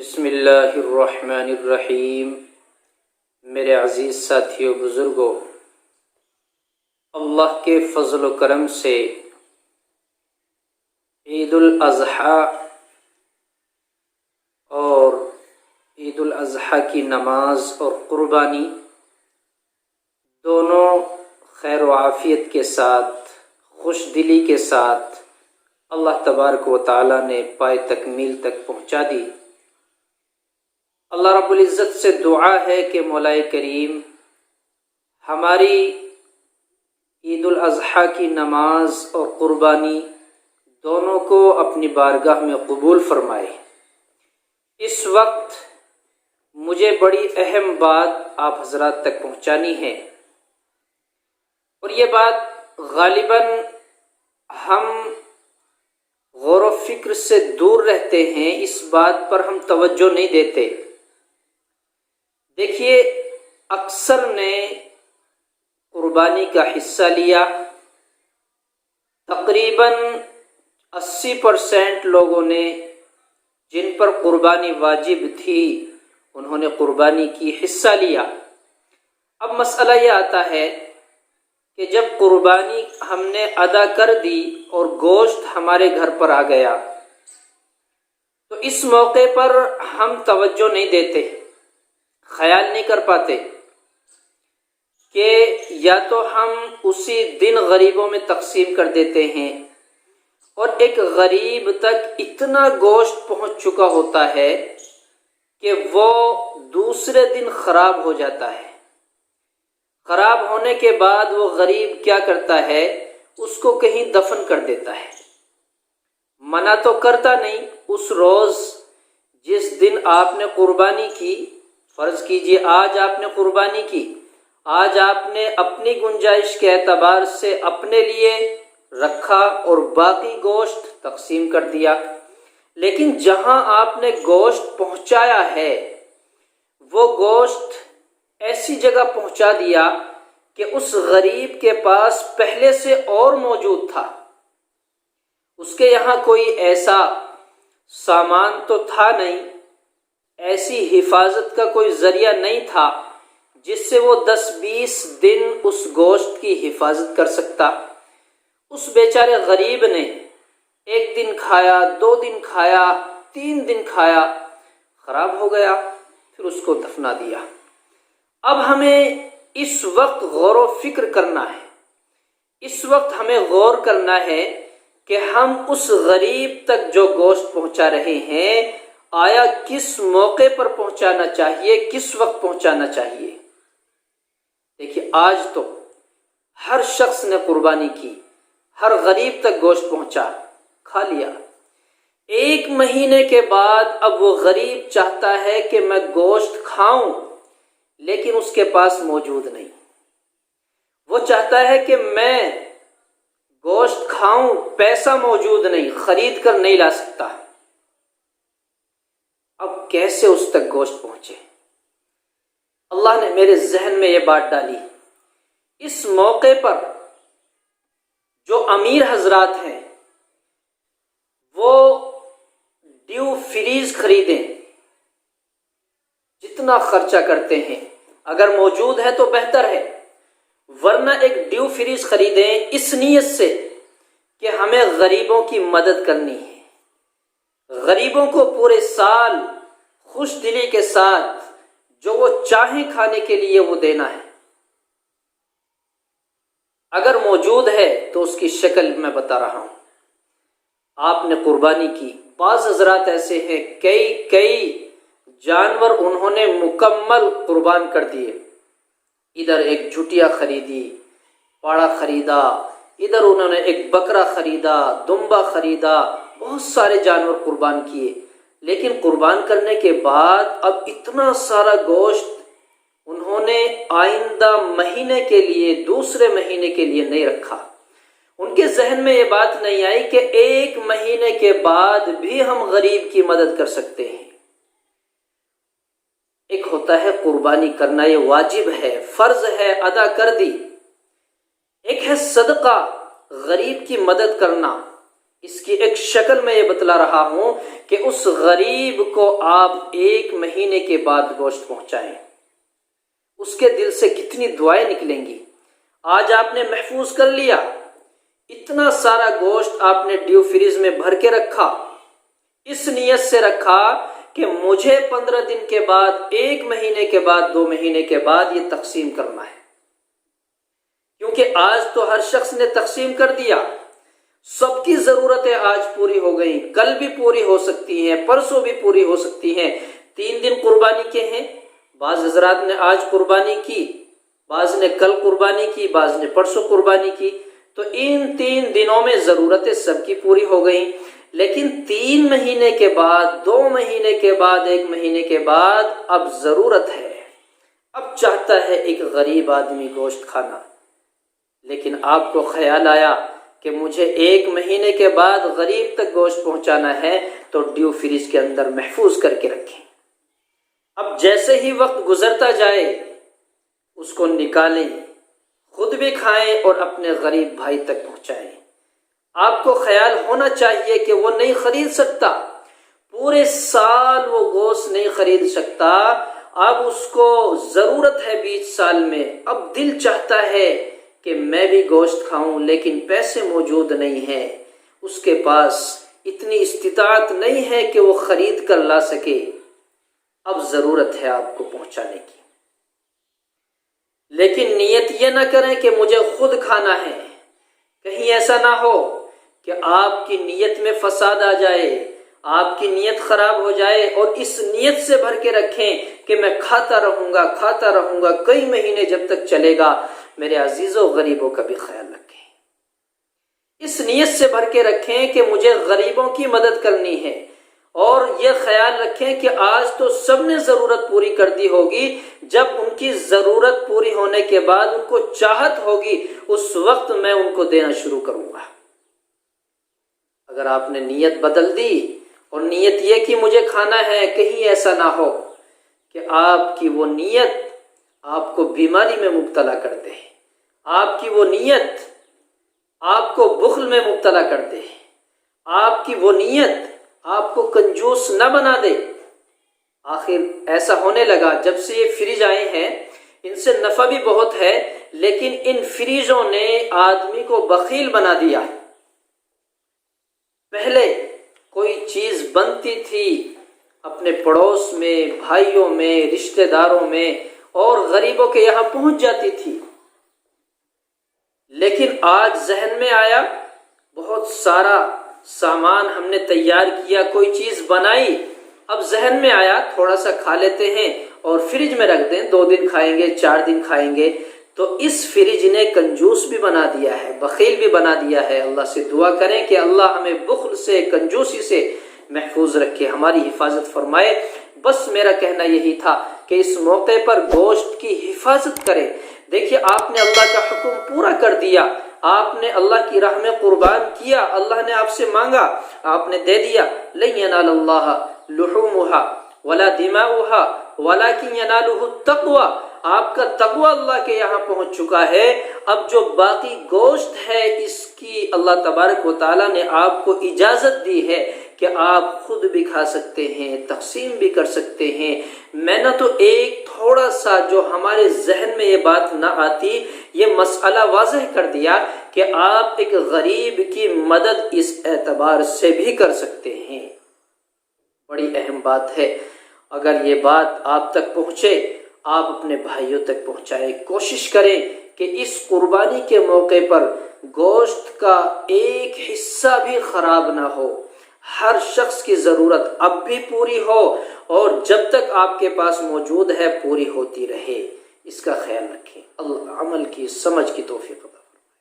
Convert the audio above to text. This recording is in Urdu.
بسم اللہ الرحمن الرحیم۔ میرے عزیز ساتھیوں، بزرگوں، اللہ کے فضل و کرم سے عید الاضحیٰ اور عید الاضحیٰ کی نماز اور قربانی دونوں خیر و عافیت کے ساتھ، خوش دلی کے ساتھ اللہ تبارک و تعالیٰ نے پائے تکمیل تک پہنچا دی۔ اللہ رب العزت سے دعا ہے کہ مولا کریم ہماری عید الاضحیٰ کی نماز اور قربانی دونوں کو اپنی بارگاہ میں قبول فرمائے۔ اس وقت مجھے بڑی اہم بات آپ حضرات تک پہنچانی ہے، اور یہ بات غالباً ہم غور و فکر سے دور رہتے ہیں، اس بات پر ہم توجہ نہیں دیتے۔ دیکھیے، اکثر نے قربانی کا حصہ لیا، تقریباً 80% لوگوں نے جن پر قربانی واجب تھی انہوں نے قربانی کی، حصہ لیا۔ اب مسئلہ یہ آتا ہے کہ جب قربانی ہم نے ادا کر دی اور گوشت ہمارے گھر پر آ گیا تو اس موقع پر ہم توجہ نہیں دیتے، خیال نہیں کر پاتے کہ یا تو ہم اسی دن غریبوں میں تقسیم کر دیتے ہیں، اور ایک غریب تک اتنا گوشت پہنچ چکا ہوتا ہے کہ وہ دوسرے دن خراب ہو جاتا ہے۔ خراب ہونے کے بعد وہ غریب کیا کرتا ہے، اس کو کہیں دفن کر دیتا ہے، منع تو کرتا نہیں۔ اس روز جس دن آپ نے قربانی کی، فرض کیجئے آج آپ نے قربانی کی، آج آپ نے اپنی گنجائش کے اعتبار سے اپنے لیے رکھا اور باقی گوشت تقسیم کر دیا، لیکن جہاں آپ نے گوشت پہنچایا ہے وہ گوشت ایسی جگہ پہنچا دیا کہ اس غریب کے پاس پہلے سے اور موجود تھا، اس کے یہاں کوئی ایسا سامان تو تھا نہیں، ایسی حفاظت کا کوئی ذریعہ نہیں تھا جس سے وہ 10-20 دن اس گوشت کی حفاظت کر سکتا۔ اس بیچارے غریب نے 1 دن کھایا، 2 دن کھایا، 3 دن کھایا، خراب ہو گیا، پھر اس کو دفنا دیا۔ اب ہمیں اس وقت غور و فکر کرنا ہے، اس وقت ہمیں غور کرنا ہے کہ ہم اس غریب تک جو گوشت پہنچا رہے ہیں، آیا کس موقع پر پہنچانا چاہیے، کس وقت پہنچانا چاہیے۔ دیکھیے، آج تو ہر شخص نے قربانی کی، ہر غریب تک گوشت پہنچا، کھا لیا۔ 1 مہینے کے بعد اب وہ غریب چاہتا ہے کہ میں گوشت کھاؤں، لیکن اس کے پاس موجود نہیں۔ وہ چاہتا ہے کہ میں گوشت کھاؤں، پیسہ موجود نہیں، خرید کر نہیں لا سکتا۔ اب کیسے اس تک گوشت پہنچے؟ اللہ نے میرے ذہن میں یہ بات ڈالی، اس موقع پر جو امیر حضرات ہیں وہ ڈیو فریز خریدیں، جتنا خرچہ کرتے ہیں اگر موجود ہے تو بہتر ہے، ورنہ ایک ڈیو فریز خریدیں اس نیت سے کہ ہمیں غریبوں کی مدد کرنی ہے، غریبوں کو پورے سال خوش دلی کے ساتھ جو وہ چاہیں کھانے کے لیے وہ دینا ہے۔ اگر موجود ہے تو اس کی شکل میں بتا رہا ہوں۔ آپ نے قربانی کی، بعض حضرات ایسے ہیں کئی جانور انہوں نے مکمل قربان کر دیے، ادھر ایک جھٹیا خریدی، پاڑا خریدا، ادھر انہوں نے ایک بکرا خریدا، دمبا خریدا، بہت سارے جانور قربان کیے، لیکن قربان کرنے کے بعد اب اتنا سارا گوشت انہوں نے آئندہ مہینے کے لیے، دوسرے مہینے کے لیے نہیں رکھا۔ ان کے ذہن میں یہ بات نہیں آئی کہ 1 مہینے کے بعد بھی ہم غریب کی مدد کر سکتے ہیں۔ ایک ہوتا ہے قربانی کرنا، یہ واجب ہے، فرض ہے، ادا کر دی۔ ایک ہے صدقہ، غریب کی مدد کرنا، اس کی ایک شکل میں یہ بتلا رہا ہوں کہ اس غریب کو آپ 1 مہینے کے بعد گوشت پہنچائیں، اس کے دل سے کتنی دعائیں نکلیں گی۔ آج آپ نے محفوظ کر لیا، اتنا سارا گوشت آپ نے ڈیو فریز میں بھر کے رکھا، اس نیت سے رکھا کہ مجھے 15 دن کے بعد، 1 مہینے کے بعد، 2 مہینے کے بعد یہ تقسیم کرنا ہے، کیونکہ آج تو ہر شخص نے تقسیم کر دیا، سب کی ضرورتیں آج پوری ہو گئیں، کل بھی پوری ہو سکتی ہیں، پرسوں بھی پوری ہو سکتی ہیں۔ 3 دن قربانی کے ہیں، بعض حضرات نے آج قربانی کی، بعض نے کل قربانی کی، بعض نے پرسوں قربانی کی، تو ان 3 دنوں میں ضرورتیں سب کی پوری ہو گئیں۔ لیکن 3 مہینے کے بعد، 2 مہینے کے بعد، 1 مہینے کے بعد اب ضرورت ہے، اب چاہتا ہے ایک غریب آدمی گوشت کھانا، لیکن آپ کو خیال آیا کہ مجھے 1 مہینے کے بعد غریب تک گوشت پہنچانا ہے، تو ڈیو فریج کے اندر محفوظ کر کے رکھیں۔ اب جیسے ہی وقت گزرتا جائے اس کو نکالیں، خود بھی کھائیں اور اپنے غریب بھائی تک پہنچائیں۔ آپ کو خیال ہونا چاہیے کہ وہ نہیں خرید سکتا، پورے سال وہ گوشت نہیں خرید سکتا، اب اس کو ضرورت ہے 20 سال میں، اب دل چاہتا ہے کہ میں بھی گوشت کھاؤں، لیکن پیسے موجود نہیں ہیں، اس کے پاس اتنی استطاعت نہیں ہے کہ وہ خرید کر لا سکے، اب ضرورت ہے آپ کو پہنچانے کی۔ لیکن نیت یہ نہ کریں کہ مجھے خود کھانا ہے، کہیں ایسا نہ ہو کہ آپ کی نیت میں فساد آ جائے، آپ کی نیت خراب ہو جائے، اور اس نیت سے بھر کے رکھیں کہ میں کھاتا رہوں گا کئی مہینے جب تک چلے گا۔ میرے عزیزوں، غریبوں کا بھی خیال رکھیں، اس نیت سے بھر کے رکھیں کہ مجھے غریبوں کی مدد کرنی ہے، اور یہ خیال رکھیں کہ آج تو سب نے ضرورت پوری کر دی ہوگی، جب ان کی ضرورت پوری ہونے کے بعد ان کو چاہت ہوگی، اس وقت میں ان کو دینا شروع کروں گا۔ اگر آپ نے نیت بدل دی اور نیت یہ کہ مجھے کھانا ہے، کہیں ایسا نہ ہو کہ آپ کی وہ نیت آپ کو بیماری میں مبتلا کر دے، آپ کی وہ نیت آپ کو بخل میں مبتلا کر دے، آپ کی وہ نیت آپ کو کنجوس نہ بنا دے۔ آخر ایسا ہونے لگا جب سے یہ فریج آئے ہیں، ان سے نفع بھی بہت ہے، لیکن ان فریجوں نے آدمی کو بخیل بنا دیا۔ پہلے کوئی چیز بنتی تھی اپنے پڑوس میں، بھائیوں میں، رشتہ داروں میں، اور غریبوں کے یہاں پہنچ جاتی تھی، لیکن آج ذہن میں آیا بہت سارا سامان ہم نے تیار کیا، کوئی چیز بنائی، اب ذہن میں آیا تھوڑا سا کھا لیتے ہیں اور فریج میں رکھ دیں، 2 دن کھائیں گے، 4 دن کھائیں گے، تو اس فریج نے کنجوس بھی بنا دیا ہے، بخیل بھی بنا دیا ہے۔ اللہ سے دعا کریں کہ اللہ ہمیں بخل سے، کنجوسی سے محفوظ رکھے، ہماری حفاظت فرمائے۔ بس میرا کہنا یہی تھا کہ اس موقع پر گوشت کی حفاظت کریں۔ دیکھیے، آپ نے اللہ کا حکم پورا کر دیا، آپ نے اللہ کی راہ میں قربان کیا، اللہ نے آپ سے مانگا، آپ نے دے دیا۔ لن ینال اللہ لحومها ولا دماؤها ولكن يناله التقوى، آپ کا تقوی اللہ کے یہاں پہنچ چکا ہے۔ اب جو باقی گوشت ہے، اس کی اللہ تبارک و تعالیٰ نے آپ کو اجازت دی ہے کہ آپ خود بھی کھا سکتے ہیں، تقسیم بھی کر سکتے ہیں۔ میں نے تو ایک تھوڑا سا جو ہمارے ذہن میں یہ بات نہ آتی، یہ مسئلہ واضح کر دیا کہ آپ ایک غریب کی مدد اس اعتبار سے بھی کر سکتے ہیں۔ بڑی اہم بات ہے، اگر یہ بات آپ تک پہنچے، آپ اپنے بھائیوں تک پہنچائیں۔ کوشش کریں کہ اس قربانی کے موقع پر گوشت کا ایک حصہ بھی خراب نہ ہو، ہر شخص کی ضرورت اب بھی پوری ہو، اور جب تک آپ کے پاس موجود ہے پوری ہوتی رہے، اس کا خیال رکھیں۔ اللہ عمل کی، سمجھ کی توفیق